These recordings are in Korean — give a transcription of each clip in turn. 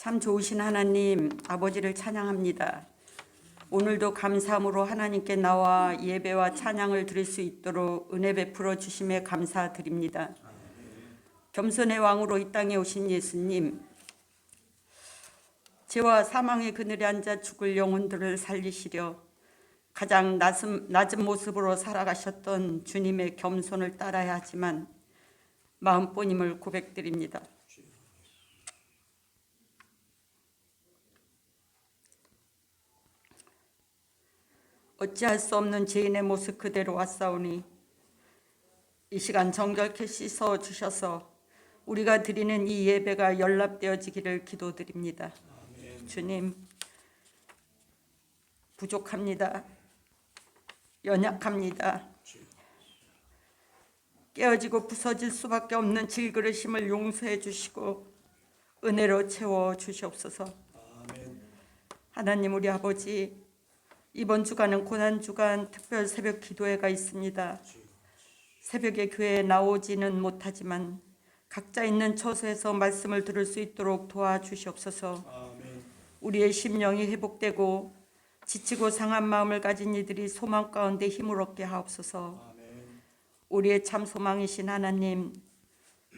참 좋으신 하나님, 아버지를 찬양합니다. 오늘도 감사함으로 하나님께 나와 예배와 찬양을 드릴 수 있도록 은혜 베풀어 주심에 감사드립니다. 겸손의 왕으로 이 땅에 오신 예수님, 죄와 사망의 그늘에 앉아 죽을 영혼들을 살리시려 가장 낮은 모습으로 살아가셨던 주님의 겸손을 따라야 하지만 마음뿐임을 고백드립니다. 어찌할 수 없는 죄인의 모습 그대로 왔사오니 이 시간 정결케 씻어 주셔서 우리가 드리는 이 예배가 연락되어지기를 기도드립니다. 아멘. 주님, 부족합니다. 연약합니다. 깨어지고 부서질 수밖에 없는 질그릇임을 용서해 주시고 은혜로 채워 주시옵소서. 아멘. 하나님, 우리 아버지, 이번 주간은 고난주간 특별 새벽 기도회가 있습니다. 새벽에 교회에 나오지는 못하지만 각자 있는 처소에서 말씀을 들을 수 있도록 도와주시옵소서. 아멘. 우리의 심령이 회복되고 지치고 상한 마음을 가진 이들이 소망 가운데 힘을 얻게 하옵소서. 아멘. 우리의 참 소망이신 하나님,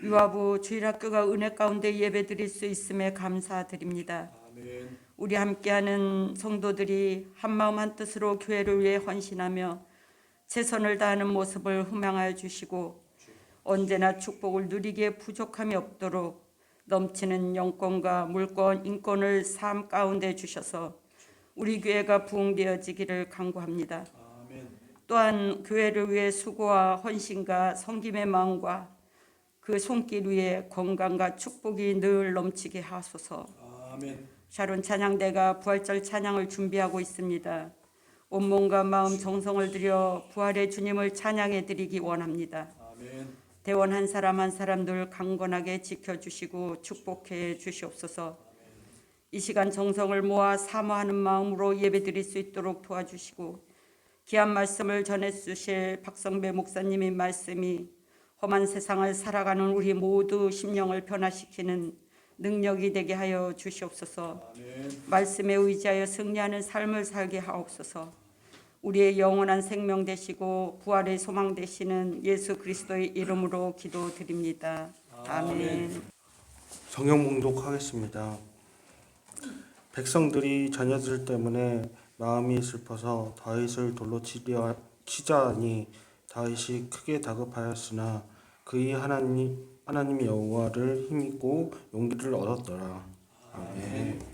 유아부 주일학교가 은혜 가운데 예배드릴 수 있음에 감사드립니다. 아멘. 우리 함께하는 성도들이 한마음 한뜻으로 교회를 위해 헌신하며 최선을 다하는 모습을 흠양하여 주시고 언제나 축복을 누리기에 부족함이 없도록 넘치는 영권과 물권, 인권을 삶 가운데 주셔서 우리 교회가 부흥되어지기를 간구합니다. 아멘. 또한 교회를 위해 수고와 헌신과 섬김의 마음과 그 손길 위에 건강과 축복이 늘 넘치게 하소서. 아멘. 샤론 찬양대가 부활절 찬양을 준비하고 있습니다. 온몸과 마음 정성을 들여 부활의 주님을 찬양해 드리기 원합니다. 아멘. 대원 한 사람 한 사람 늘 강건하게 지켜주시고 축복해 주시옵소서. 이 시간 정성을 모아 사모하는 마음으로 예배드릴 수 있도록 도와주시고 귀한 말씀을 전해주실 박성배 목사님의 말씀이 험한 세상을 살아가는 우리 모두 심령을 변화시키는 능력이 되게 하여 주시옵소서. 아멘. 말씀에 의지하여 승리하는 삶을 살게 하옵소서. 우리의 영원한 생명 되시고 부활의 소망 되시는 예수 그리스도의 이름으로 기도드립니다. 아멘. 성경 봉독하겠습니다. 백성들이 자녀들 때문에 마음이 슬퍼서 다윗을 돌로 치자 하니 다윗이 크게 다급하였으나 그의 하나님 여호와를 힘입고 용기를 얻었더라. 아멘.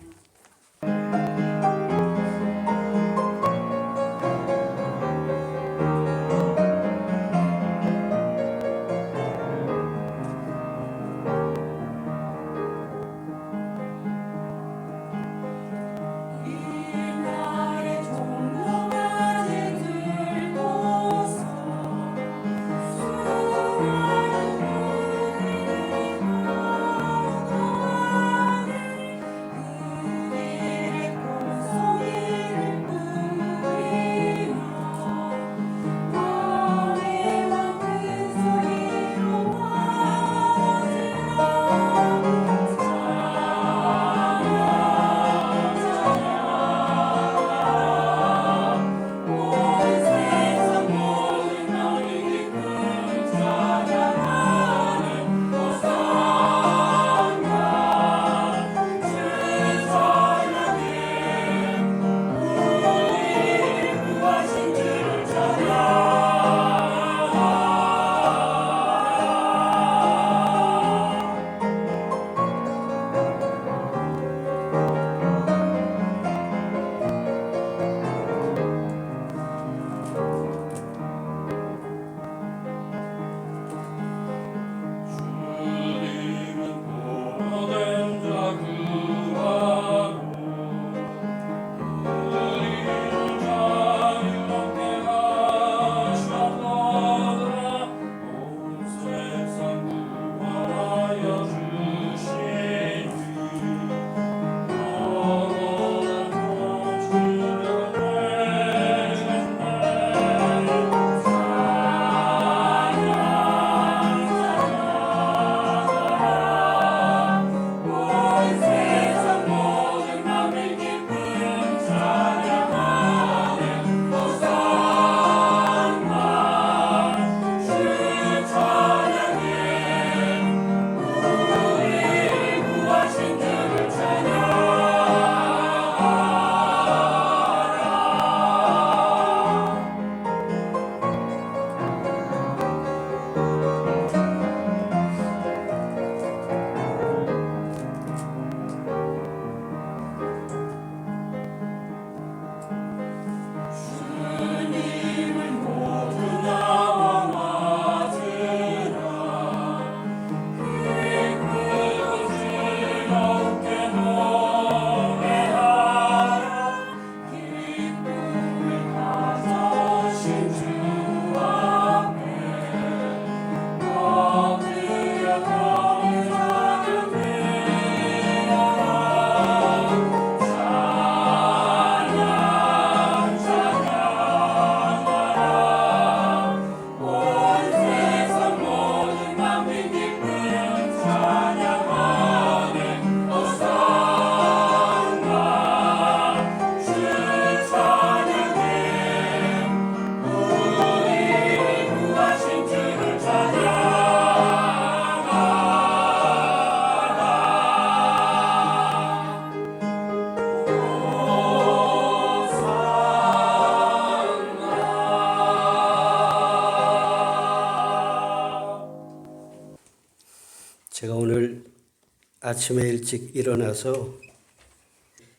아침에 일찍 일어나서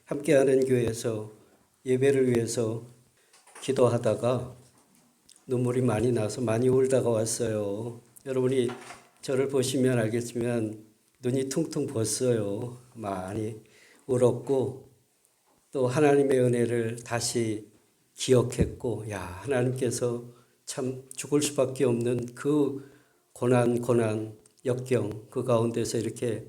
함께하는 교회에서 예배를 위해서 기도하다가 눈물이 많이 나서 많이 울다가 왔어요. 여러분이 저를 보시면 알겠지만 눈이 퉁퉁 부었어요. 많이 울었고 또 하나님의 은혜를 다시 기억했고, 야, 하나님께서 참 죽을 수밖에 없는 그 고난 역경 그 가운데서 이렇게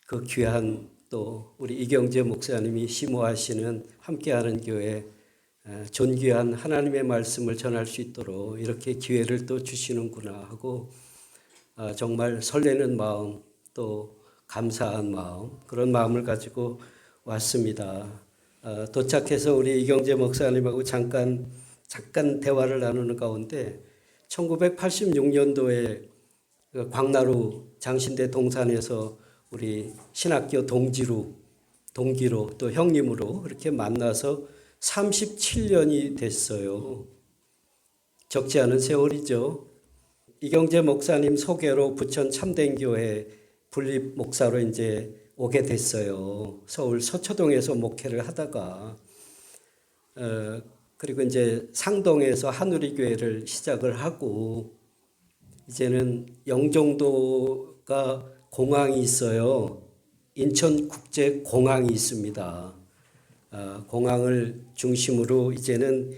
그 귀한 또 우리 이경재 목사님이 심호하시는 함께하는 교회 존귀한 하나님의 말씀을 전할 수 있도록 이렇게 기회를 또 주시는구나 하고 정말 설레는 마음 또 감사한 마음 그런 마음을 가지고 왔습니다. 도착해서 우리 이경재 목사님하고 잠깐 대화를 나누는 가운데 1986년도에 광나루 장신대 동산에서 우리 신학교 동기로 또 형님으로 이렇게 만나서 37년이 됐어요. 적지 않은 세월이죠. 이경재 목사님 소개로 부천 참된교회 분립 목사로 이제 오게 됐어요. 서울 서초동에서 목회를 하다가 그리고 이제 상동에서 한우리교회를 시작을 하고 이제는 영종도가 공항이 있어요. 인천국제공항이 있습니다. 공항을 중심으로 이제는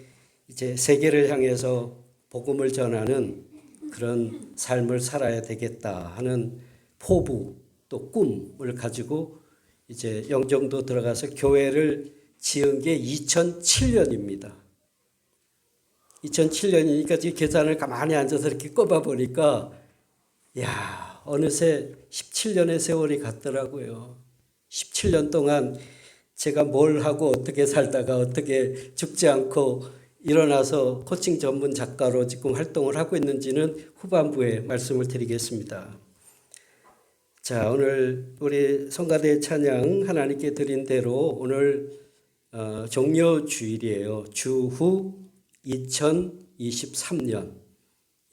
이제 세계를 향해서 복음을 전하는 그런 삶을 살아야 되겠다 하는 포부 또 꿈을 가지고 이제 영종도 들어가서 교회를 지은 게 2007년입니다. 2007년이니까 지금 계산을 가만히 앉아서 이렇게 꼽아 보니까 야, 어느새 17년의 세월이 갔더라고요. 17년 동안 제가 뭘 하고 어떻게 살다가 어떻게 죽지 않고 일어나서 코칭 전문 작가로 지금 활동을 하고 있는지는 후반부에 말씀을 드리겠습니다. 자, 오늘 우리 성가대 찬양 하나님께 드린 대로 오늘 종려주일이에요. 주후 2023년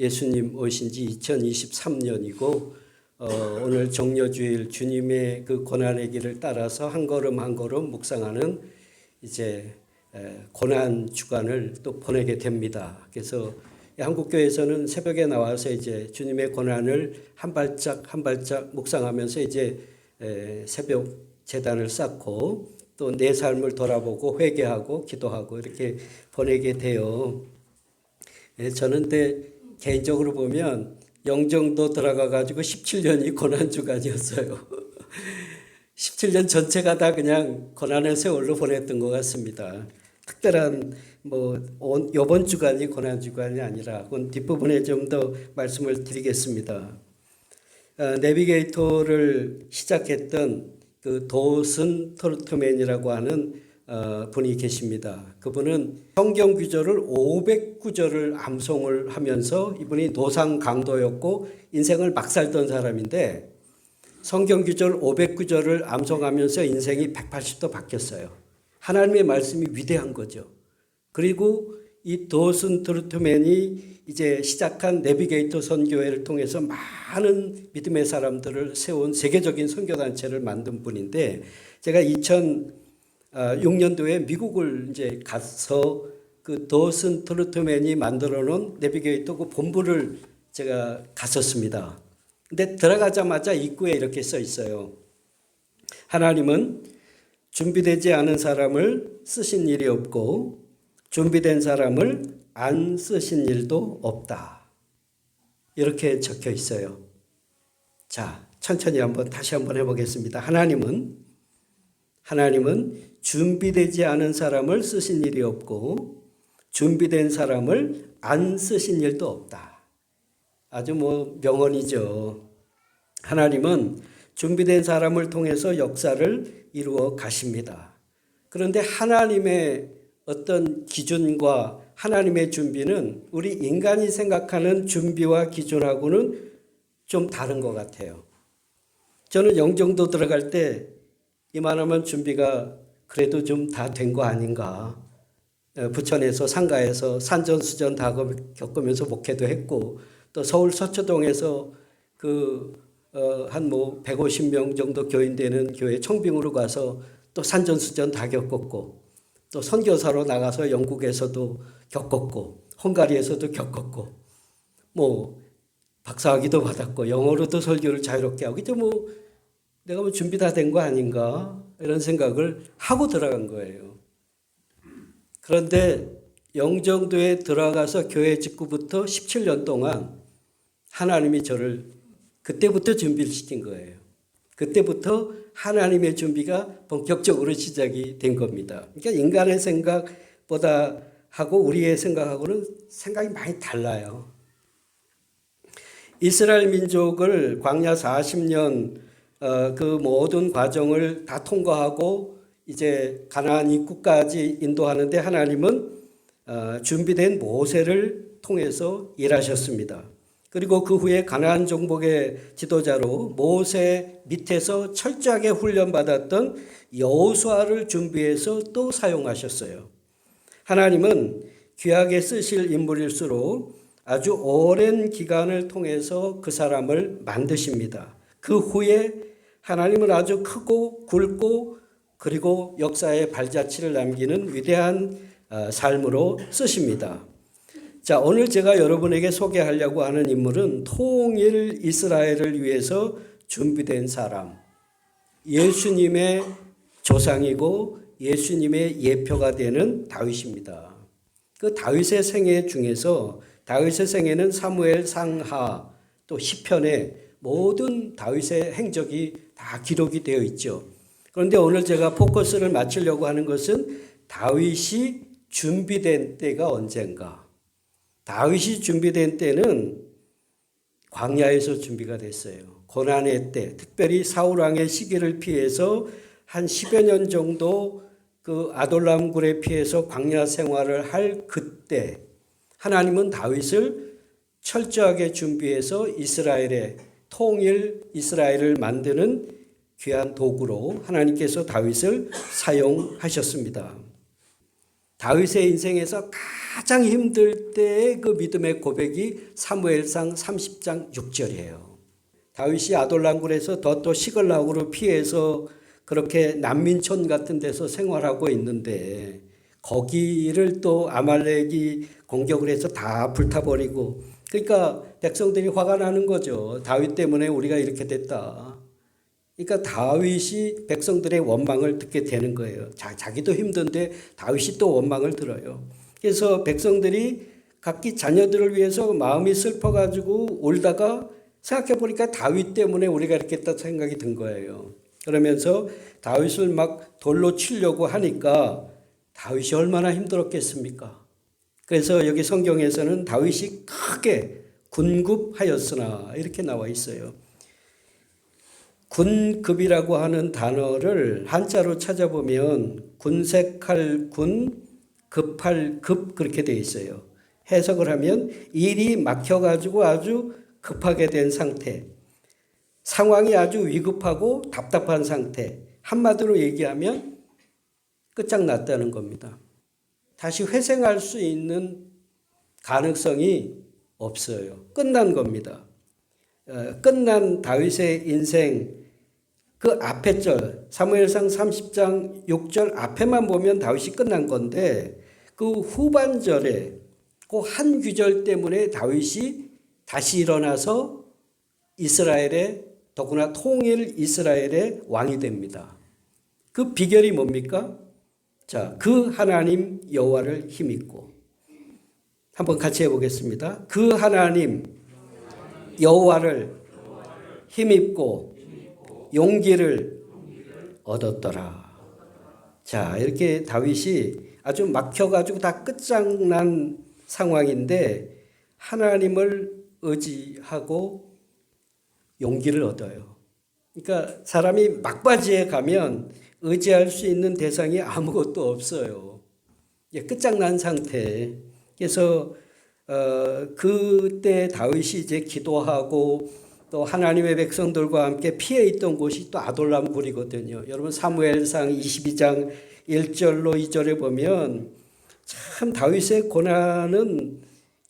예수님 오신 지 2023년이고 오늘 종려주일 주님의 그 고난의 길을 따라서 한 걸음 한 걸음 묵상하는 이제 고난 주간을 또 보내게 됩니다. 그래서 한국교회에서는 새벽에 나와서 이제 주님의 고난을 한 발짝 묵상하면서 이제 새벽 제단을 쌓고 또 내 삶을 돌아보고 회개하고 기도하고 이렇게 보내게 돼요. 저는 근데 개인적으로 보면 영종도 들어가 가지고 17년이 고난 주간이었어요. 17년 전체가 다 그냥 고난의 세월로 보냈던 것 같습니다. 특별한 이번 주간이 고난 주간이 아니라 그건 뒷부분에 좀 더 말씀을 드리겠습니다. 내비게이터를 시작했던 그 도슨 토르트맨이라고 하는 분이 계십니다. 그분은 성경 구절을 500구절을 암송을 하면서 이분이 노상 강도였고 인생을 막 살던 사람인데 성경 구절 500구절을 암송하면서 인생이 180도 바뀌었어요. 하나님의 말씀이 위대한 거죠. 그리고 이 도슨 토르트맨이 이제 시작한 내비게이터 선교회를 통해서 많은 믿음의 사람들을 세운 세계적인 선교단체를 만든 분인데 제가 2006년도에 미국을 이제 가서 그 도슨 토르트맨이 만들어 놓은 내비게이터 그 본부를 제가 갔었습니다. 근데 들어가자마자 입구에 이렇게 써 있어요. 하나님은 준비되지 않은 사람을 쓰신 일이 없고 준비된 사람을 안 쓰신 일도 없다. 이렇게 적혀 있어요. 자, 천천히 다시 한번 해보겠습니다. 하나님은 준비되지 않은 사람을 쓰신 일이 없고 준비된 사람을 안 쓰신 일도 없다. 아주 명언이죠. 하나님은 준비된 사람을 통해서 역사를 이루어 가십니다. 그런데 하나님의 어떤 기준과 하나님의 준비는 우리 인간이 생각하는 준비와 기준하고는 좀 다른 것 같아요. 저는 영종도 들어갈 때 이만하면 준비가 그래도 좀 다 된 거 아닌가. 부천에서 상가에서 산전수전 다 겪으면서 목회도 했고 또 서울 서초동에서 그 한 150명 정도 교인되는 교회 청빙으로 가서 또 산전수전 다 겪었고, 또 선교사로 나가서 영국에서도 겪었고, 헝가리에서도 겪었고, 박사학위도 받았고, 영어로도 설교를 자유롭게 하고, 이제 내가 준비 다 된 거 아닌가 이런 생각을 하고 들어간 거예요. 그런데 영정도에 들어가서 교회 직후부터 17년 동안 하나님이 저를 그때부터 준비를 시킨 거예요. 그때부터 하나님의 준비가 본격적으로 시작이 된 겁니다. 그러니까 인간의 생각보다 하고 우리의 생각하고는 생각이 많이 달라요. 이스라엘 민족을 광야 40년 그 모든 과정을 다 통과하고 이제 가나안 입구까지 인도하는데 하나님은 준비된 모세를 통해서 일하셨습니다. 그리고 그 후에 가나안 정복의 지도자로 모세 밑에서 철저하게 훈련받았던 여호수아를 준비해서 또 사용하셨어요. 하나님은 귀하게 쓰실 인물일수록 아주 오랜 기간을 통해서 그 사람을 만드십니다. 그 후에 하나님은 아주 크고 굵고 그리고 역사의 발자취를 남기는 위대한 삶으로 쓰십니다. 자, 오늘 제가 여러분에게 소개하려고 하는 인물은 통일 이스라엘을 위해서 준비된 사람, 예수님의 조상이고 예수님의 예표가 되는 다윗입니다. 그 다윗의 생애 중에서 다윗의 생애는 사무엘 상하 또 시편에 모든 다윗의 행적이 다 기록이 되어 있죠. 그런데 오늘 제가 포커스를 맞추려고 하는 것은 다윗이 준비된 때가 언젠가. 다윗이 준비된 때는 광야에서 준비가 됐어요. 고난의 때, 특별히 사울 왕의 시기를 피해서 한 10여 년 정도 그 아돌람 굴에 피해서 광야 생활을 할 그때 하나님은 다윗을 철저하게 준비해서 이스라엘의 통일 이스라엘을 만드는 귀한 도구로 하나님께서 다윗을 사용하셨습니다. 다윗의 인생에서 가장 힘들 때의 그 믿음의 고백이 사무엘상 30장 6절이에요. 다윗이 아돌람굴에서 또 시글락으로 피해서 그렇게 난민촌 같은 데서 생활하고 있는데 거기를 또 아말렉이 공격을 해서 다 불타버리고 그러니까 백성들이 화가 나는 거죠. 다윗 때문에 우리가 이렇게 됐다. 그러니까 다윗이 백성들의 원망을 듣게 되는 거예요. 자기도 힘든데 다윗이 또 원망을 들어요. 그래서 백성들이 각기 자녀들을 위해서 마음이 슬퍼가지고 울다가 생각해 보니까 다윗 때문에 우리가 이렇게 했다 생각이 든 거예요. 그러면서 다윗을 막 돌로 치려고 하니까 다윗이 얼마나 힘들었겠습니까? 그래서 여기 성경에서는 다윗이 크게 군급하였으나 이렇게 나와 있어요. 군급이라고 하는 단어를 한자로 찾아보면 군색할 군, 급할 급 그렇게 되어 있어요. 해석을 하면 일이 막혀가지고 아주 급하게 된 상태, 상황이 아주 위급하고 답답한 상태, 한마디로 얘기하면 끝장났다는 겁니다. 다시 회생할 수 있는 가능성이 없어요. 끝난 겁니다. 끝난 다윗의 인생 그 앞에 절 사무엘상 30장 6절 앞에만 보면 다윗이 끝난 건데 그 후반절에 그 한 구절 때문에 다윗이 다시 일어나서 이스라엘의 더구나 통일 이스라엘의 왕이 됩니다. 그 비결이 뭡니까? 자, 그 하나님 여호와를 힘입고 한번 같이 해보겠습니다. 그 하나님 여호와를 힘입고 용기를 얻었더라. 자, 이렇게 다윗이 아주 막혀가지고 다 끝장난 상황인데 하나님을 의지하고 용기를 얻어요. 그러니까 사람이 막바지에 가면 의지할 수 있는 대상이 아무것도 없어요. 끝장난 상태. 그래서 그때 다윗이 이제 기도하고 또 하나님의 백성들과 함께 피해 있던 곳이 또 아돌람 굴이거든요. 여러분 사무엘상 22장 1절로 2절에 보면 참 다윗의 고난은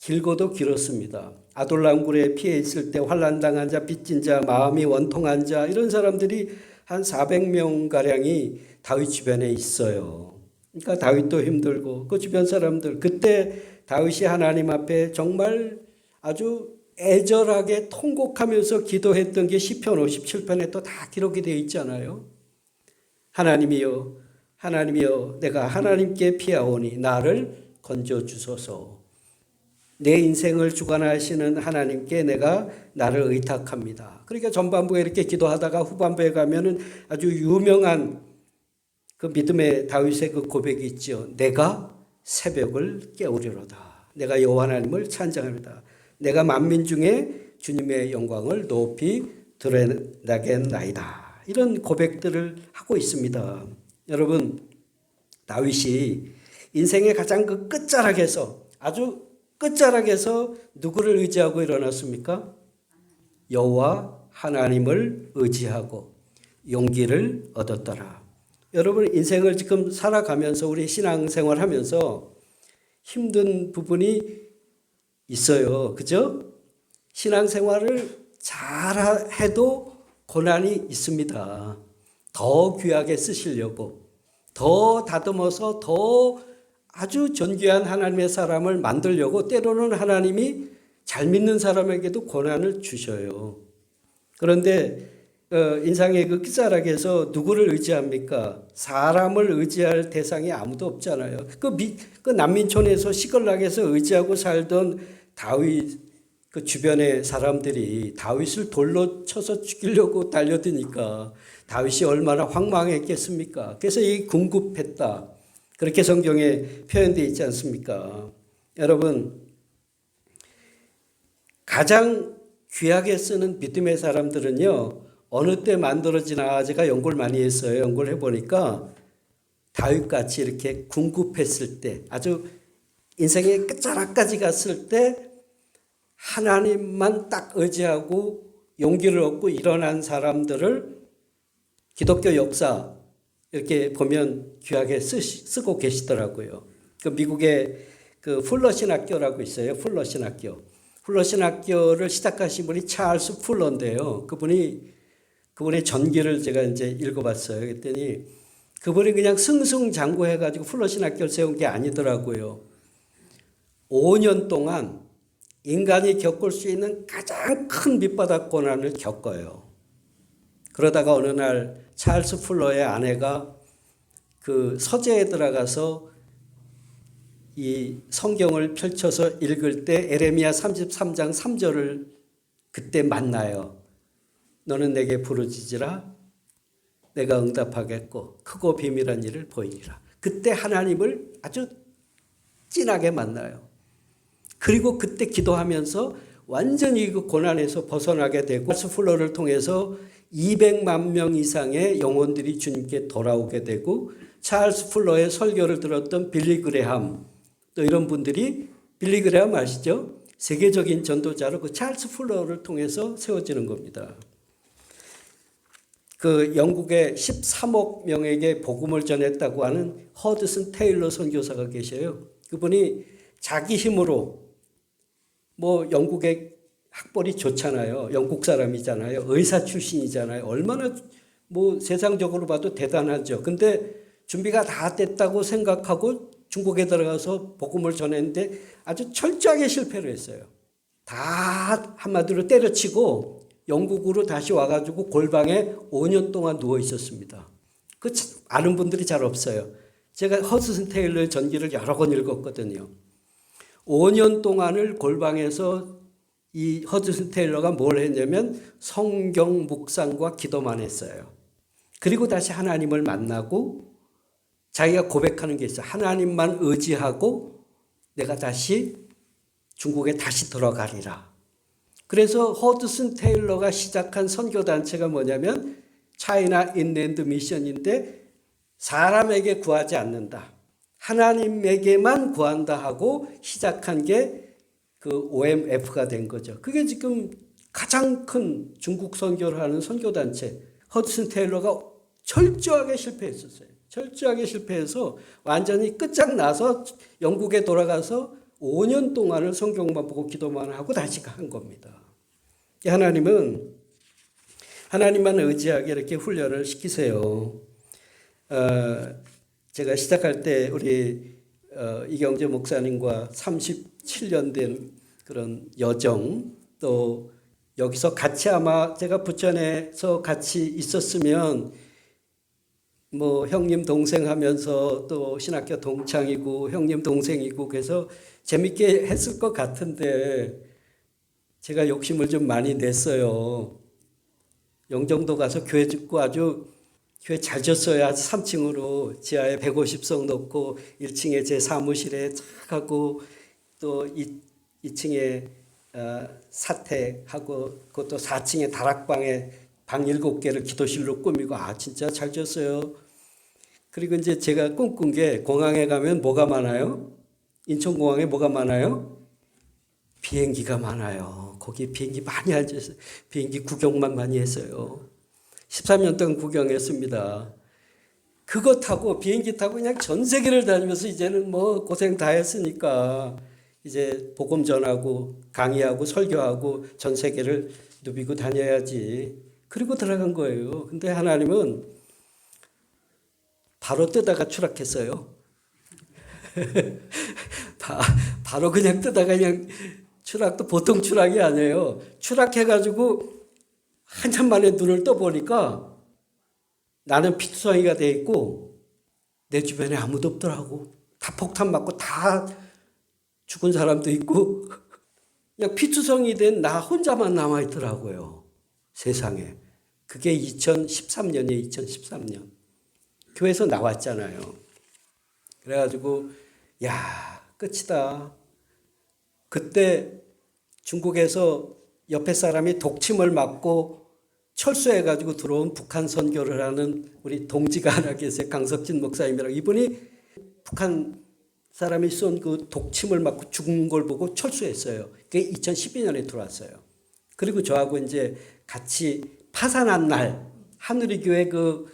길고도 길었습니다. 아돌람굴에 피해 있을 때 환난당한 자, 빚진 자, 마음이 원통한 자 이런 사람들이 한 400명 가량이 다윗 주변에 있어요. 그러니까 다윗도 힘들고 그 주변 사람들 그때 다윗이 하나님 앞에 정말 아주 애절하게 통곡하면서 기도했던 게 시편 57편에 또 다 기록이 되어 있잖아요. 하나님이여 하나님이여 내가 하나님께 피하오니 나를 건져 주소서. 내 인생을 주관하시는 하나님께 내가 나를 의탁합니다. 그러니까 전반부에 이렇게 기도하다가 후반부에 가면은 아주 유명한 그 믿음의 다윗의 그 고백이 있죠. 내가 새벽을 깨우리로다. 내가 여호와 하나님을 찬양합니다. 내가 만민 중에 주님의 영광을 높이 드러나겠나이다. 이런 고백들을 하고 있습니다. 여러분, 다윗이 인생의 가장 그 끝자락에서 아주 끝자락에서 누구를 의지하고 일어났습니까? 여호와 하나님을 의지하고 용기를 얻었더라. 여러분 인생을 지금 살아가면서 우리 신앙생활 하면서 힘든 부분이 있어요. 그죠? 신앙생활을 잘 해도 고난이 있습니다. 더 귀하게 쓰시려고 더 다듬어서 더 아주 존귀한 하나님의 사람을 만들려고 때로는 하나님이 잘 믿는 사람에게도 고난을 주셔요. 그런데 인상의 그 끝자락에서 누구를 의지합니까? 사람을 의지할 대상이 아무도 없잖아요. 그 난민촌에서 시글락에서 의지하고 살던 다윗 그 주변의 사람들이 다윗을 돌로 쳐서 죽이려고 달려드니까 다윗이 얼마나 황망했겠습니까? 그래서 이 궁급했다. 그렇게 성경에 표현되어 있지 않습니까? 여러분, 가장 귀하게 쓰는 믿음의 사람들은요, 어느 때 만들어지나 제가 연구를 많이 했어요. 연구를 해보니까 다윗같이 이렇게 궁급했을 때, 아주 인생의 끝자락까지 갔을 때 하나님만 딱 의지하고 용기를 얻고 일어난 사람들을 기독교 역사 이렇게 보면 귀하게 쓰고 계시더라고요. 그 미국의 그 풀러 신학교라고 있어요. 풀러 신학교. 풀러 신학교를 시작하신 분이 찰스 풀러인데요. 그분의 전기를 제가 이제 읽어봤어요. 그랬더니 그분이 그냥 승승장구해가지고 풀러 신학교를 세운 게 아니더라고요. 5년 동안 인간이 겪을 수 있는 가장 큰 밑바닥 고난을 겪어요. 그러다가 어느 날 찰스 풀러의 아내가 그 서재에 들어가서 이 성경을 펼쳐서 읽을 때 에레미야 33장 3절을 그때 만나요. 너는 내게 부르짖으라 내가 응답하겠고 크고 비밀한 일을 보이리라. 그때 하나님을 아주 진하게 만나요. 그리고 그때 기도하면서 완전히 그 고난에서 벗어나게 되고 찰스 풀러를 통해서 200만 명 이상의 영혼들이 주님께 돌아오게 되고 찰스 풀러의 설교를 들었던 빌리 그레함 또 이런 분들이 빌리 그레함 아시죠? 세계적인 전도자로 그 찰스 풀러를 통해서 세워지는 겁니다. 그 영국에 13억 명에게 복음을 전했다고 하는 허드슨 테일러 선교사가 계셔요. 그분이 자기 힘으로 뭐 영국의 학벌이 좋잖아요. 영국 사람이잖아요. 의사 출신이잖아요. 얼마나 뭐 세상적으로 봐도 대단하죠. 근데 준비가 다 됐다고 생각하고 중국에 들어가서 복음을 전했는데 아주 철저하게 실패를 했어요. 다 한마디로 때려치고 영국으로 다시 와가지고 골방에 5년 동안 누워 있었습니다. 그 아는 분들이 잘 없어요. 제가 허드슨 테일러의 전기를 여러 권 읽었거든요. 5년 동안을 골방에서 이 허드슨 테일러가 뭘 했냐면 성경 묵상과 기도만 했어요. 그리고 다시 하나님을 만나고 자기가 고백하는 게 있어요. 하나님만 의지하고 내가 다시 중국에 다시 들어가리라. 그래서 허드슨 테일러가 시작한 선교단체가 뭐냐면 차이나 인랜드 미션인데 사람에게 구하지 않는다. 하나님에게만 구한다 하고 시작한 게 그 OMF가 된 거죠. 그게 지금 가장 큰 중국 선교를 하는 선교단체. 허드슨 테일러가 철저하게 실패했었어요. 철저하게 실패해서 완전히 끝장나서 영국에 돌아가서 5년 동안을 성경만 보고 기도만 하고 다시 한 겁니다. 하나님은 하나님만 의지하게 이렇게 훈련을 시키세요. 제가 시작할 때 우리 이경재 목사님과 37년 된 그런 여정, 또 여기서 같이 아마 제가 부천에서 같이 있었으면 뭐 형님 동생 하면서 또 신학교 동창이고 형님 동생이고 그래서 재밌게 했을 것 같은데 제가 욕심을 좀 많이 냈어요. 영종도 가서 교회 짓고 아주 교회 잘 졌어요. 아주 3층으로 지하에 150석 넣고 1층에 제 사무실에 쫙 하고 또 2층에 사택하고 그것도 4층에 다락방에 방 7개를 기도실로 꾸미고 진짜 잘 졌어요. 그리고 이제 제가 꿈꾼 게 공항에 가면 뭐가 많아요? 인천공항에 뭐가 많아요? 비행기가 많아요. 거기 비행기 많이 앉아있어요. 비행기 구경만 많이 했어요. 13년 동안 구경했습니다. 그거 타고 비행기 타고 그냥 전 세계를 다니면서 이제는 뭐 고생 다 했으니까 이제 복음 전하고 강의하고 설교하고 전 세계를 누비고 다녀야지. 그리고 들어간 거예요. 근데 하나님은 바로 뜨다가 추락했어요. 바로 그냥 뜨다가 그냥 추락도 보통 추락이 아니에요. 추락해가지고 한참 만에 눈을 떠보니까 나는 피투성이가 돼 있고 내 주변에 아무도 없더라고. 다 폭탄 맞고 다 죽은 사람도 있고 그냥 피투성이 된 나 혼자만 남아있더라고요. 세상에. 그게 2013년이에요. 2013년. 교회에서 나왔잖아요. 그래가지고 야 끝이다. 그때 중국에서 옆에 사람이 독침을 맞고 철수해가지고 들어온 북한 선교를 하는 우리 동지가 하나 계세요. 강석진 목사님이라고. 이분이 북한 사람이 쏜 그 독침을 맞고 죽은 걸 보고 철수했어요. 그게 2012년에 들어왔어요. 그리고 저하고 이제 같이 파산한 날, 하늘의 교회 그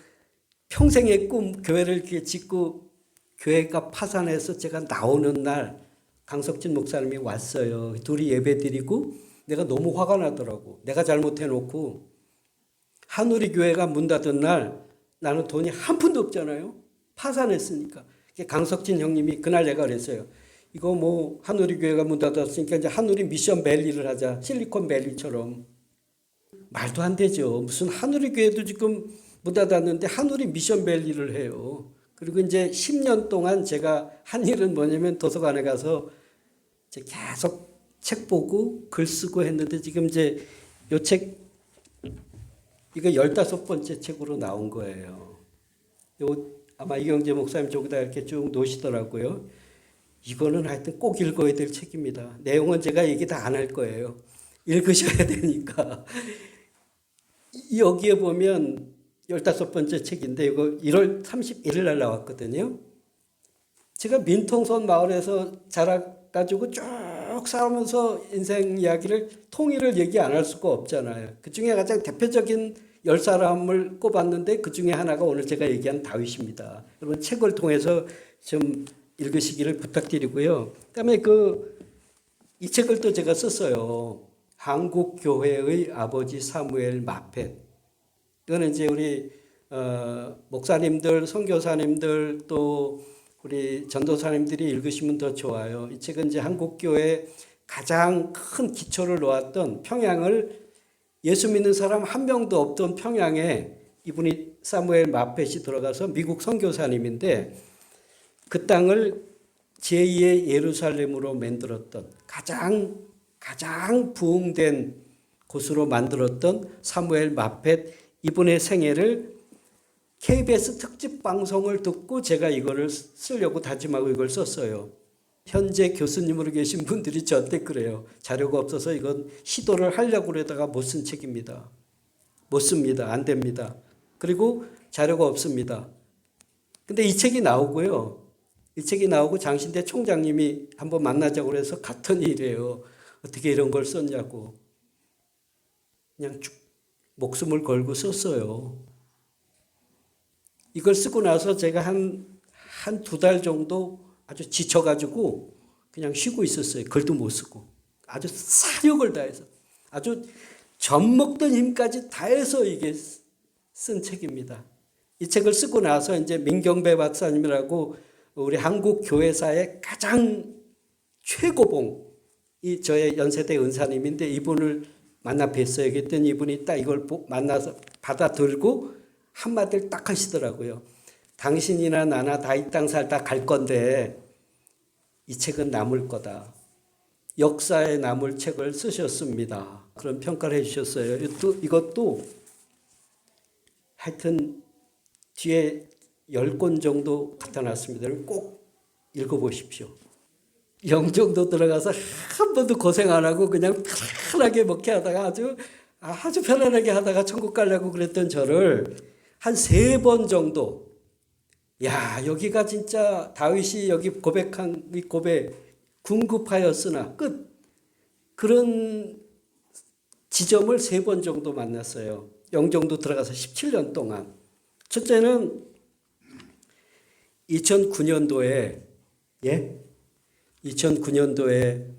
평생의 꿈, 교회를 이렇게 짓고 교회가 파산해서 제가 나오는 날 강석진 목사님이 왔어요. 둘이 예배 드리고 내가 너무 화가 나더라고. 내가 잘못해놓고 하늘의 교회가 문 닫은 날 나는 돈이 한 푼도 없잖아요. 파산했으니까. 강석진 형님이 그날 내가 그랬어요. 이거 뭐 하늘의 교회가 문 닫았으니까 이제 하늘의 미션 밸리를 하자. 실리콘 밸리처럼. 말도 안 되죠. 무슨 하늘의 교회도 지금 문 닫았는데 하늘의 미션 밸리를 해요. 그리고 이제 10년 동안 제가 한 일은 뭐냐면 도서관에 가서 이제 계속 책 보고 글 쓰고 했는데 지금 이제 요 책 이거 15번째 책으로 나온 거예요. 요 아마 이경재 목사님 저기다 이렇게 쭉 놓으시더라고요. 이거는 하여튼 꼭 읽어야 될 책입니다. 내용은 제가 얘기 다 안 할 거예요. 읽으셔야 되니까. 여기에 보면 15번째 책인데 이거 1월 31일 날 나왔거든요. 제가 민통선 마을에서 자라가지고 쭉 살면서 인생 이야기를 통일을 얘기 안 할 수가 없잖아요. 그중에 가장 대표적인 10사람을 꼽았는데 그중에 하나가 오늘 제가 얘기한 다윗입니다. 여러분 책을 통해서 좀 읽으시기를 부탁드리고요. 그다음에 이 책을 또 제가 썼어요. 한국 교회의 아버지 사무엘 마펫. 이거는 이제 우리 목사님들, 선교사님들 또 우리 전도사님들이 읽으시면 더 좋아요. 이 책은 이제 한국 교회 가장 큰 기초를 놓았던 평양을 예수 믿는 사람 한 명도 없던 평양에 이분이 사무엘 마펫이 들어가서 미국 선교사님인데 그 땅을 제2의 예루살렘으로 만들었던 가장 부흥된 곳으로 만들었던 사무엘 마펫 이분의 생애를 KBS 특집 방송을 듣고 제가 이거를 쓰려고 다짐하고 이걸 썼어요. 현재 교수님으로 계신 분들이 저한테 그래요. 자료가 없어서 이건 시도를 하려고 그러다가 못 쓴 책입니다. 못 씁니다. 안 됩니다. 그리고 자료가 없습니다. 근데 이 책이 나오고요. 이 책이 나오고 장신대 총장님이 한번 만나자고 그래서 갔더니 이래요. 어떻게 이런 걸 썼냐고. 그냥 목숨을 걸고 썼어요. 이걸 쓰고 나서 제가 한 2달 정도 아주 지쳐가지고 그냥 쉬고 있었어요. 글도 못 쓰고. 아주 사력을 다해서 아주 젖먹던 힘까지 다해서 이게 쓴 책입니다. 이 책을 쓰고 나서 이제 민경배 박사님이라고 우리 한국 교회사의 가장 최고봉, 이 저의 연세대 은사님인데 이분을 만나 뵀어요. 그랬더니 이분이 딱 이걸 만나서 받아들고 한마디를 딱 하시더라고요. 당신이나 나나 다 이 땅 살다 갈 건데 이 책은 남을 거다. 역사에 남을 책을 쓰셨습니다. 그런 평가를 해주셨어요. 이것도 하여튼 뒤에 10권 정도 갖다 놨습니다. 꼭 읽어보십시오. 영종도 들어가서 한 번도 고생 안 하고 그냥 편하게 먹게 하다가 아주 편안하게 하다가 천국 가려고 그랬던 저를 한 3번 정도, 야, 여기가 진짜 다윗이 여기 고백한 이 고백, 궁급하였으나 끝, 그런 지점을 3번 정도 만났어요. 영종도 들어가서 17년 동안. 첫째는 2009년도에 2009년도에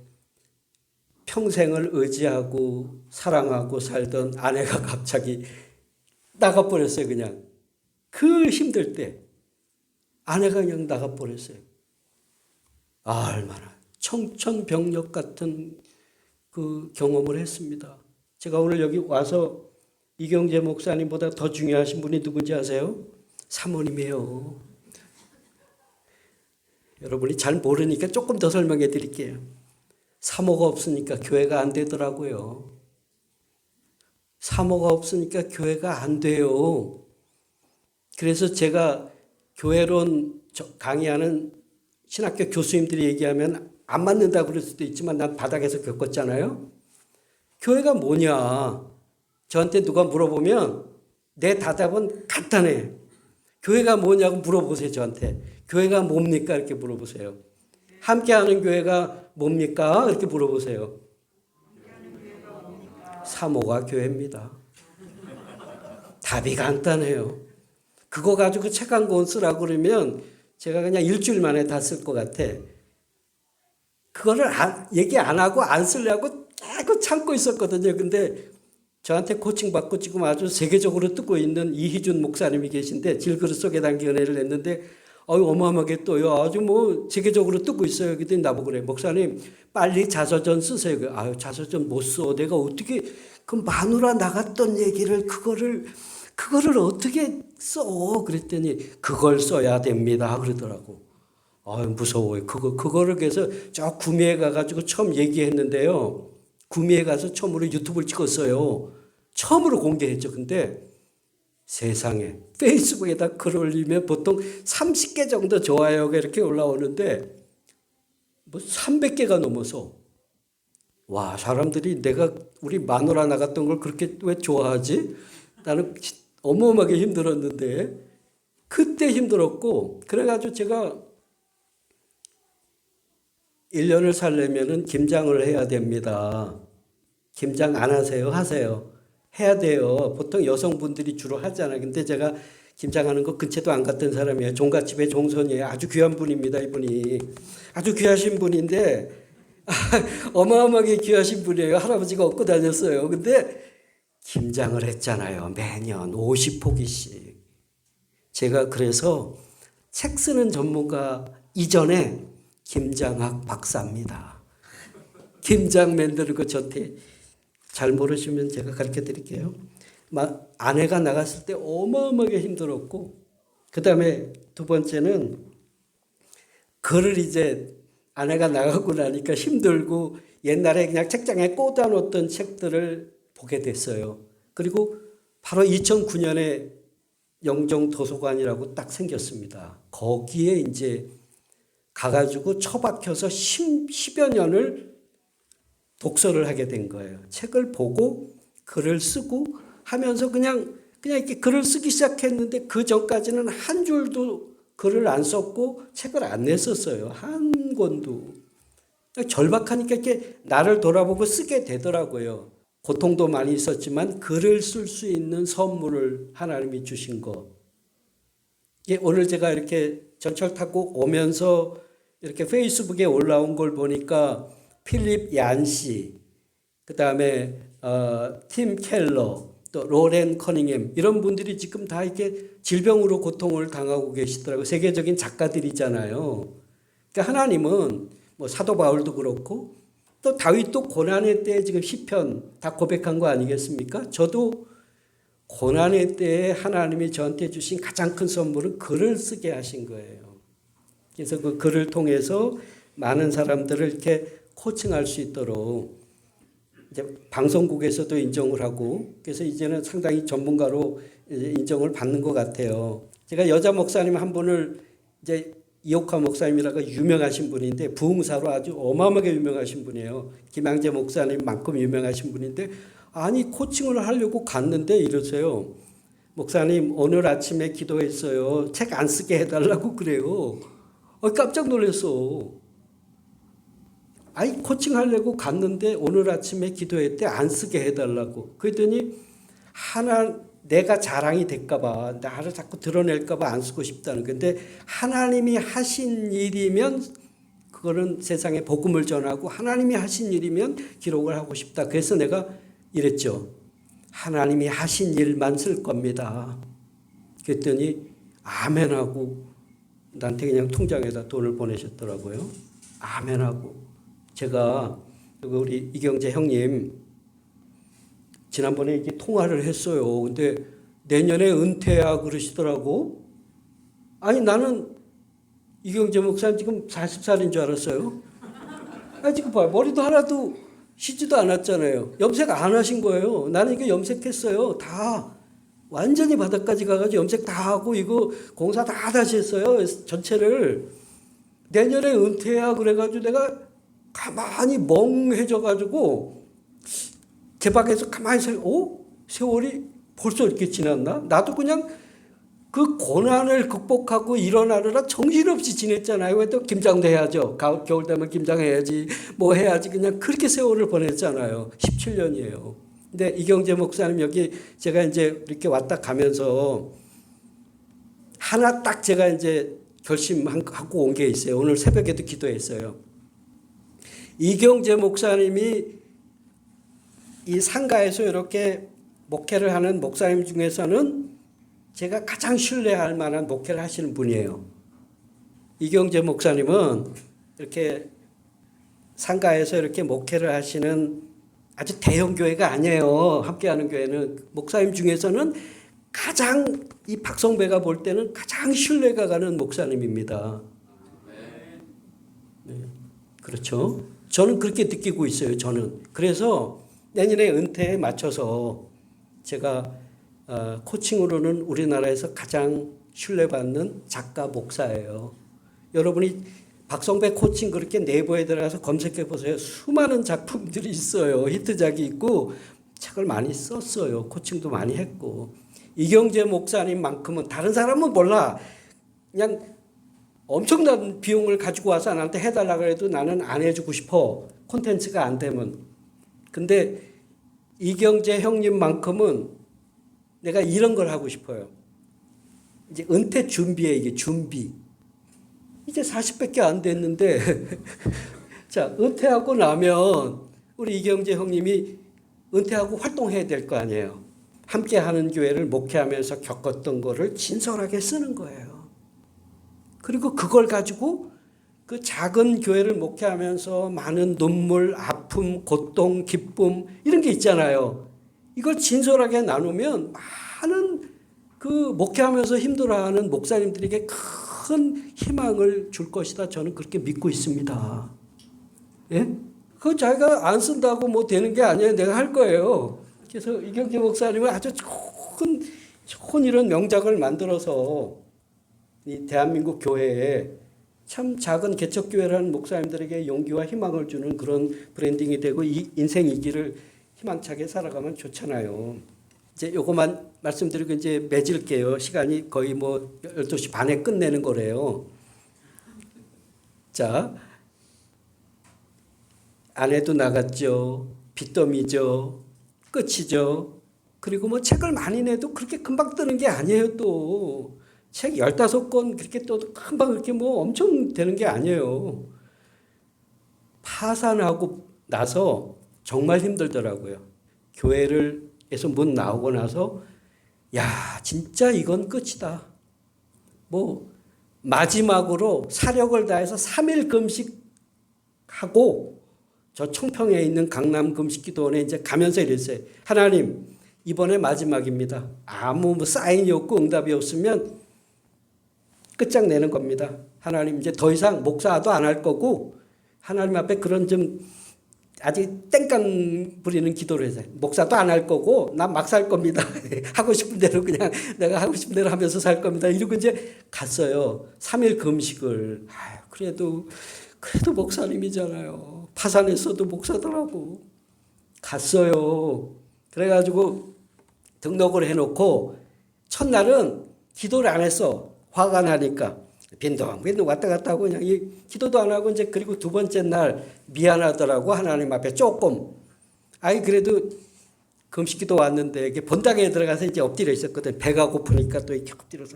평생을 의지하고 사랑하고 살던 아내가 갑자기 나가버렸어요. 그냥 그 힘들 때 아내가 그냥 나가버렸어요. 얼마나 청천벽력 같은 그 경험을 했습니다. 제가 오늘 여기 와서 이경재 목사님보다 더 중요하신 분이 누군지 아세요? 사모님이에요. 여러분이 잘 모르니까 조금 더 설명해 드릴게요. 사모가 없으니까 교회가 안 되더라고요. 사모가 없으니까 교회가 안 돼요. 그래서 제가 교회론 강의하는 신학교 교수님들이 얘기하면 안 맞는다고 그럴 수도 있지만 난 바닥에서 겪었잖아요. 교회가 뭐냐? 저한테 누가 물어보면 내 대답은 간단해. 교회가 뭐냐고 물어보세요. 저한테. 교회가 뭡니까? 이렇게 물어보세요. 함께하는 교회가 뭡니까? 이렇게 물어보세요. 사모가 교회입니다. 답이 간단해요. 그거 가지고 책 한 권 쓰라고 그러면 제가 그냥 일주일 만에 다 쓸 것 같아. 그거를 얘기 안 하고 안 쓰려고 계속 참고 있었거든요. 근데 저한테 코칭 받고 지금 아주 세계적으로 뜨고 있는 이희준 목사님이 계신데 질그릇 속에 담긴 은혜를 냈는데 어마어마하게 또요. 아주 뭐 세계적으로 뜨고 있어요. 그랬더니 나보고 그래. 목사님 빨리 자서전 쓰세요. 자서전 못 써. 내가 어떻게 그 마누라 나갔던 얘기를 그거를 어떻게 써? 그랬더니 그걸 써야 됩니다. 그러더라고. 무서워요. 그거를 그래서 저 구미에 가가지고 처음 얘기했는데요. 구미에 가서 처음으로 유튜브를 찍었어요. 처음으로 공개했죠. 근데 세상에 페이스북에다 글 올리면 보통 30개 정도 좋아요가 이렇게 올라오는데 뭐 300개가 넘어서 와, 사람들이 내가 우리 마누라 나갔던 걸 그렇게 왜 좋아하지? 나는 어마어마하게 힘들었는데 그때 힘들었고 그래가지고 제가 1년을 살려면은 김장을 해야 됩니다. 김장 안 하세요? 하세요. 해야 돼요. 보통 여성분들이 주로 하잖아요. 근데 제가 김장하는 거 근처도 안 갔던 사람이에요. 종갓집의 종손이에요. 아주 귀한 분입니다. 이분이. 아주 귀하신 분인데 어마어마하게 귀하신 분이에요. 할아버지가 얻고 다녔어요. 근데 김장을 했잖아요. 매년 50포기씩. 제가 그래서 책 쓰는 전문가 이전에 김장학 박사입니다. 김장 만드는 거 저한테 잘 모르시면 제가 가르쳐 드릴게요. 아내가 나갔을 때 어마어마하게 힘들었고 그 다음에 두 번째는 글을 이제 아내가 나가고 나니까 힘들고 옛날에 그냥 책장에 꽂아놓던 책들을 보게 됐어요. 그리고 바로 2009년에 영종도서관이라고 딱 생겼습니다. 거기에 이제 가가지고 처박혀서 10여 년을 독서를 하게 된 거예요. 책을 보고 글을 쓰고 하면서 그냥 이렇게 글을 쓰기 시작했는데 그 전까지는 한 줄도 글을 안 썼고 책을 안 냈었어요. 한 권도. 절박하니까 이렇게 나를 돌아보고 쓰게 되더라고요. 고통도 많이 있었지만 글을 쓸 수 있는 선물을 하나님이 주신 거. 오늘 제가 이렇게 전철 타고 오면서 이렇게 페이스북에 올라온 걸 보니까 필립 얀시, 그 다음에 팀 켈러, 또 로렌 커닝햄 이런 분들이 지금 다 이렇게 질병으로 고통을 당하고 계시더라고요. 세계적인 작가들이잖아요. 그러니까 하나님은 뭐 사도 바울도 그렇고 또 다윗도 고난의 때에 지금 시편 다 고백한 거 아니겠습니까? 저도 고난의 때에 하나님이 저한테 주신 가장 큰 선물은 글을 쓰게 하신 거예요. 그래서 그 글을 통해서 많은 사람들을 이렇게 코칭할 수 있도록 이제 방송국에서도 인정을 하고 그래서 이제는 상당히 전문가로 이제 인정을 받는 것 같아요. 제가 여자 목사님 한 분을 이제 이옥화 목사님이라고 유명하신 분인데 부흥사로 아주 어마어마하게 유명하신 분이에요. 김양재 목사님만큼 유명하신 분인데 아니 코칭을 하려고 갔는데 이러세요. 목사님 오늘 아침에 기도했어요. 책 안 쓰게 해달라고 그래요. 깜짝 놀랐어. 아니 코칭하려고 갔는데 오늘 아침에 기도했대 안 쓰게 해달라고. 그랬더니 내가 자랑이 될까봐 나를 자꾸 드러낼까봐 안 쓰고 싶다는 건데 하나님이 하신 일이면 그거는 세상에 복음을 전하고 하나님이 하신 일이면 기록을 하고 싶다. 그래서 내가 이랬죠. 하나님이 하신 일만 쓸 겁니다. 그랬더니 아멘하고 나한테 그냥 통장에다 돈을 보내셨더라고요. 아멘하고. 제가 우리 이경재 형님 지난번에 이게 통화를 했어요. 근데 내년에 은퇴야 그러시더라고. 아니 나는 이경재 목사님 지금 40살인 줄 알았어요. 지금 봐요. 머리도 하나도 쉬지도 않았잖아요. 염색 안 하신 거예요. 나는 이거 염색했어요. 다 완전히 바닥까지 가가지고 염색 다 하고 이거 공사 다 다시 했어요. 전체를. 내년에 은퇴야 그래가지고 내가 가만히 멍해져가지고 제 밖에서 가만히 세월이 벌써 이렇게 지났나? 나도 그냥 그 고난을 극복하고 일어나느라 정신없이 지냈잖아요. 왜 또 김장도 해야죠. 겨울 되면 김장해야지. 뭐 해야지. 그냥 그렇게 세월을 보냈잖아요. 17년이에요. 근데 이경재 목사님 여기 제가 이제 이렇게 왔다 가면서 하나 딱 제가 이제 결심하고 온 게 있어요. 오늘 새벽에도 기도했어요. 이경재 목사님이 이 상가에서 이렇게 목회를 하는 목사님 중에서는 제가 가장 신뢰할 만한 목회를 하시는 분이에요. 이경재 목사님은 이렇게 상가에서 이렇게 목회를 하시는 아주 대형 교회가 아니에요. 함께하는 교회는 목사님 중에서는 가장 이 박성배가 볼 때는 가장 신뢰가 가는 목사님입니다. 네. 그렇죠. 저는 그렇게 느끼고 있어요. 저는. 그래서 내년에 은퇴에 맞춰서 제가 코칭으로는 우리나라에서 가장 신뢰받는 작가 목사예요. 여러분이 박성배 코칭 그렇게 네이버에 들어가서 검색해 보세요. 수많은 작품들이 있어요. 히트작이 있고 책을 많이 썼어요. 코칭도 많이 했고. 이경재 목사님만큼은 다른 사람은 몰라. 그냥 엄청난 비용을 가지고 와서 나한테 해달라 그래도 나는 안 해주고 싶어. 콘텐츠가 안 되면. 근데 이경재 형님만큼은 내가 이런 걸 하고 싶어요. 이제 은퇴 준비에 이게 준비. 이제 40밖에 안 됐는데 자 은퇴하고 나면 우리 이경재 형님이 은퇴하고 활동해야 될 거 아니에요. 함께하는 교회를 목회하면서 겪었던 거를 진솔하게 쓰는 거예요. 그리고 그걸 가지고 그 작은 교회를 목회하면서 많은 눈물, 아픔, 고통, 기쁨 이런 게 있잖아요. 이걸 진솔하게 나누면 많은 그 목회하면서 힘들어하는 목사님들에게 큰 희망을 줄 것이다. 저는 그렇게 믿고 있습니다. 예? 그 자기가 안 쓴다고 뭐 되는 게 아니에요. 내가 할 거예요. 그래서 이경재 목사님은 아주 좋은 이런 명작을 만들어서 이 대한민국 교회에 참 작은 개척교회라는 목사님들에게 용기와 희망을 주는 그런 브랜딩이 되고 이 인생 이기를 희망차게 살아가면 좋잖아요. 이제 요거만 말씀드리고 이제 맺을게요. 시간이 거의 뭐 12시 반에 끝내는 거래요. 자, 아내도 나갔죠. 빚더미죠. 끝이죠. 그리고 뭐 책을 많이 내도 그렇게 금방 뜨는 게 아니에요 또. 책 15권 그렇게 떠도 금방 그렇게 뭐 엄청 되는 게 아니에요. 파산하고 나서 정말 힘들더라고요. 교회에서 문 나오고 나서 야, 진짜 이건 끝이다. 뭐 마지막으로 사력을 다해서 3일 금식하고 저 청평에 있는 강남 금식기도원에 이제 가면서 이랬어요. 하나님, 이번에 마지막입니다. 아무 뭐 사인이 없고 응답이 없으면 끝장내는 겁니다. 하나님, 이제 더 이상 목사도 안 할 거고 하나님 앞에 그런 좀 아직 땡깡 부리는 기도를 했어요. 목사도 안 할 거고 난 막 살 겁니다. 하고 싶은 대로 그냥 내가 하고 싶은 대로 하면서 살 겁니다. 이러고 이제 갔어요. 3일 금식을. 그래도 목사님이잖아요. 파산했어도 목사더라고. 갔어요. 그래가지고 등록을 해놓고 첫날은 기도를 안 했어. 화가 나니까. 빈둥빈둥 왔다 갔다 하고 그냥 기도도 안 하고 이제 그리고 두 번째 날 미안하더라고. 하나님 앞에 조금. 그래도 금식기도 왔는데 이게 본당에 들어가서 이제 엎드려 있었거든. 배가 고프니까 또 이렇게 엎드려서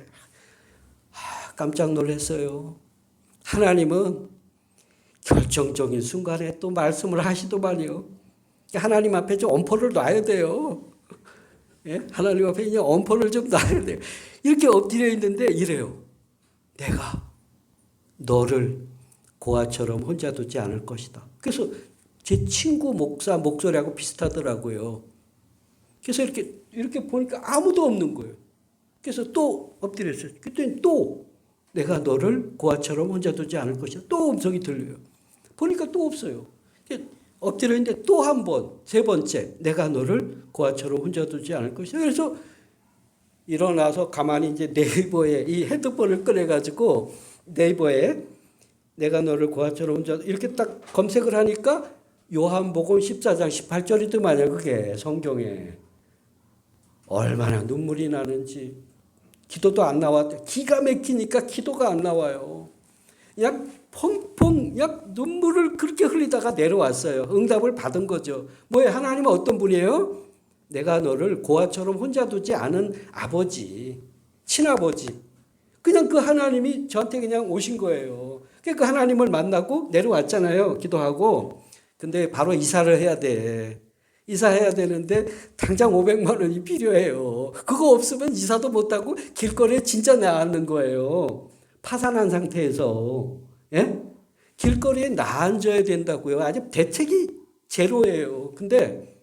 깜짝 놀랐어요. 하나님은 결정적인 순간에 또 말씀을 하시더만요. 하나님 앞에 좀 엄포를 놔야 돼요. 예? 하나님 앞에 그냥 엄포를 좀 놔야 돼요. 이렇게 엎드려 있는데 이래요. 내가 너를 고아처럼 혼자 두지 않을 것이다. 그래서 제 친구 목사 목소리하고 비슷하더라고요. 그래서 이렇게 보니까 아무도 없는 거예요. 그래서 또 엎드렸어요. 그랬더니 또 내가 너를 고아처럼 혼자 두지 않을 것이다. 또 음성이 들려요. 보니까 또 없어요. 엎드려 있는데 또 한 번, 세 번째, 내가 너를 고아처럼 혼자 두지 않을 것이다. 그래서 일어나서 가만히 이제 네이버에 이 헤드폰을 꺼내가지고 네이버에 내가 너를 고아처럼 혼자 이렇게 딱 검색을 하니까 요한복음 14장 18절이더만요. 그게 성경에. 얼마나 눈물이 나는지. 기도도 안 나왔대. 기가 막히니까 기도가 안 나와요. 그냥 펑펑 그냥 눈물을 그렇게 흘리다가 내려왔어요. 응답을 받은 거죠. 뭐예요? 하나님은 어떤 분이에요? 내가 너를 고아처럼 혼자 두지 않은 아버지, 친아버지. 그냥 그 하나님이 저한테 그냥 오신 거예요. 그 하나님을 만나고 내려왔잖아요. 기도하고. 근데 바로 이사를 해야 돼. 이사해야 되는데 당장 500만 원이 필요해요. 그거 없으면 이사도 못하고 길거리에 진짜 나앉는 거예요. 파산한 상태에서. 예? 길거리에 나앉아야 된다고요. 아직 대책이 제로예요. 근데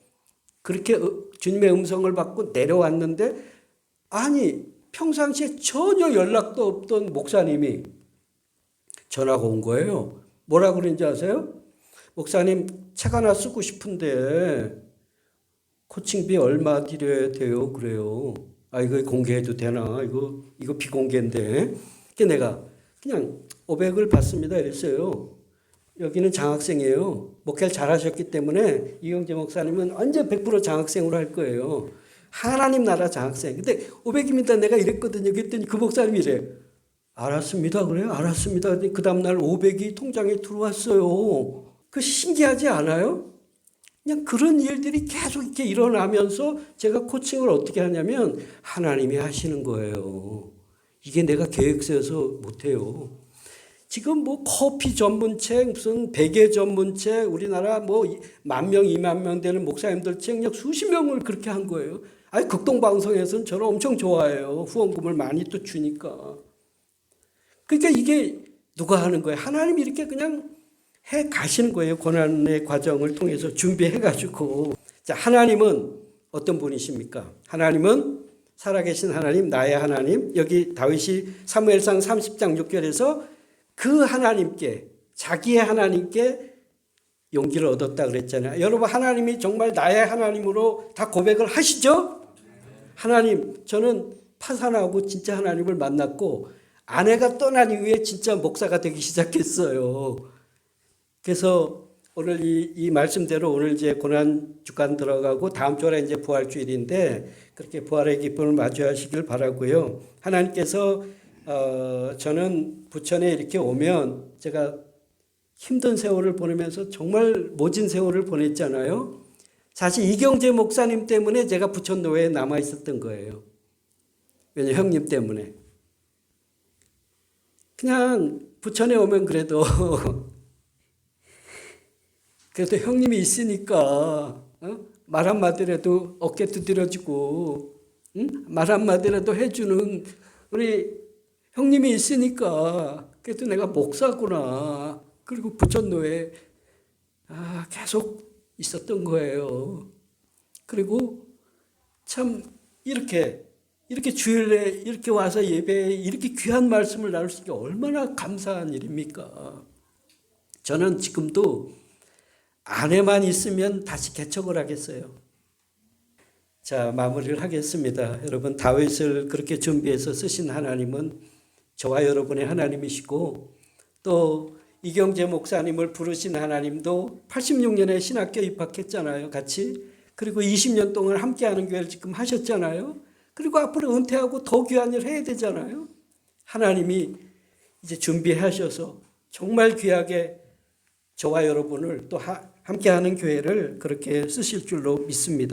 그렇게 주님의 음성을 받고 내려왔는데 평상시에 전혀 연락도 없던 목사님이 전화가 온 거예요. 뭐라고 그런지 아세요? 목사님 책 하나 쓰고 싶은데 코칭비 얼마 드려야 돼요? 그래요. 이거 공개해도 되나? 이거 비공개인데. 내가 그냥 500을 받습니다. 이랬어요. 여기는 장학생이에요. 목회를 잘하셨기 때문에 이경재 목사님은 완전 100% 장학생으로 할 거예요. 하나님 나라 장학생. 근데 500입니다. 내가 이랬거든요. 그랬더니 그 목사님이 이래. 알았습니다. 그래요? 알았습니다. 그 다음날 500이 통장에 들어왔어요. 그 신기하지 않아요? 그냥 그런 일들이 계속 이렇게 일어나면서 제가 코칭을 어떻게 하냐면 하나님이 하시는 거예요. 이게 내가 계획 세워서 못해요. 지금 뭐 커피 전문책, 무슨 베개 전문책, 우리나라 뭐 10,000명, 20,000명 되는 목사님들 책 수십 명을 그렇게 한 거예요. 극동방송에서는 저를 엄청 좋아해요. 후원금을 많이 또 주니까. 그러니까 이게 누가 하는 거예요? 하나님이 이렇게 그냥 해 가시는 거예요. 고난의 과정을 통해서 준비해가지고. 자, 하나님은 어떤 분이십니까? 하나님은 살아계신 하나님, 나의 하나님. 여기 다윗이 사무엘상 30장 6절에서 그 하나님께, 자기의 하나님께 용기를 얻었다 그랬잖아요. 여러분, 하나님이 정말 나의 하나님으로 다 고백을 하시죠? 하나님, 저는 파산하고 진짜 하나님을 만났고 아내가 떠난 이후에 진짜 목사가 되기 시작했어요. 그래서 오늘 이 말씀대로 오늘 이제 고난 주간 들어가고 다음 주에 이제 부활주일인데 그렇게 부활의 기쁨을 마주하시길 바라고요. 하나님께서 저는 부천에 이렇게 오면 제가 힘든 세월을 보내면서 정말 모진 세월을 보냈잖아요. 사실 이경재 목사님 때문에 제가 부천노회에 남아 있었던 거예요. 왜냐면 형님 때문에. 그냥 부천에 오면 그래도 형님이 있으니까 말 한마디라도 어깨 두드려주고 말 한마디라도 해주는 우리 형님이 있으니까 그래도 내가 목사구나. 그리고 부천노에 계속 있었던 거예요. 그리고 참 이렇게 주일에 이렇게 와서 예배에 이렇게 귀한 말씀을 나눌 수 있게 얼마나 감사한 일입니까? 저는 지금도 아내만 있으면 다시 개척을 하겠어요. 자, 마무리를 하겠습니다. 여러분, 다윗을 그렇게 준비해서 쓰신 하나님은 저와 여러분의 하나님이시고, 또 이경재 목사님을 부르신 하나님도 86년에 신학교 입학했잖아요, 같이. 그리고 20년 동안 함께하는 교회를 지금 하셨잖아요. 그리고 앞으로 은퇴하고 더 귀한 일 해야 되잖아요. 하나님이 이제 준비하셔서 정말 귀하게 저와 여러분을 또 함께하는 교회를 그렇게 쓰실 줄로 믿습니다.